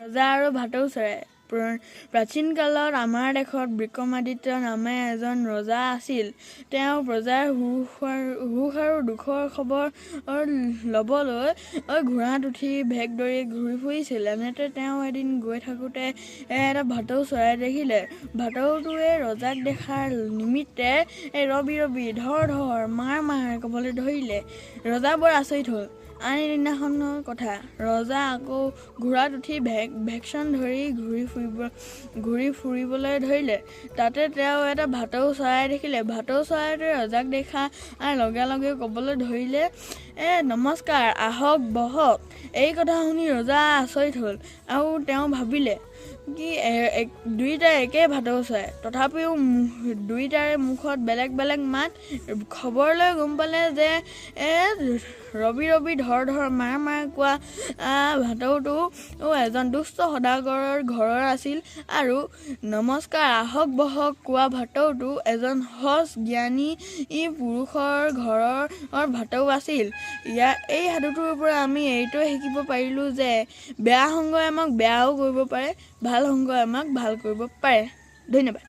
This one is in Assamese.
ৰজা আৰু ভাটৌ চৰাই। প্ৰাচীন কালত আমাৰ দেশত বিক্ৰমাদিত্য নামে এজন ৰজা আছিল। তেওঁ প্ৰজাৰ সুখ আৰু দুখৰ খবৰ ল'বলৈ ঘোঁৰাত উঠি ভেকদৰি ঘূৰি ফুৰিছিল। এনেতে তেওঁ এদিন গৈ থাকোঁতে এটা ভাটৌ চৰাই দেখিলে। ভাটৌটোৱে ৰজাক দেখাৰ নিমিত্তে ৰবি ৰবি ধৰ ধৰ মাৰ মাৰ ক'বলৈ ধৰিলে। ৰজা বৰ আচৰিত হ'ল। আন এদিনাখনৰ কথা, ৰজা আকৌ ঘোঁৰাত উঠি ভেকচন ধৰি ঘূৰি ফুৰিবলৈ ধৰিলে। তাতে তেওঁ এটা ভাটৌ চৰাই দেখিলে। ভাটৌ চৰাইটোৱে ৰজাক দেখাৰ লগে লগে ক'বলৈ ধৰিলে, নমস্কাৰ, আহক বহক। এই কথা শুনি ৰজা আচৰিত হ'ল আৰু তেওঁ ভাবিলে কি দুইটা একেই ভাটৌ চৰাই, তথাপিও দুইটাৰে মুখত বেলেগ বেলেগ মাত। খবৰ লৈ গম পালে যে ৰবি ৰবি ধৰ ধৰ মাৰ মাৰ কোৱা ভাটৌটো এজন দুষ্ট সদাগৰৰ ঘৰৰ আছিল আৰু নমস্কাৰ আহক বহক কোৱা ভাটৌটো এজন সৎ জ্ঞানী পুৰুষৰ ঘৰৰ ভাটৌ আছিল। এই সাধুটোৰ পৰা আমি এইটোৱে শিকিব পাৰিলোঁ যে বেয়া সংগই আমাক বেয়াও কৰিব পাৰে, ভাল সংগই আমাক ভাল কৰিব পাৰে। ধন্যবাদ।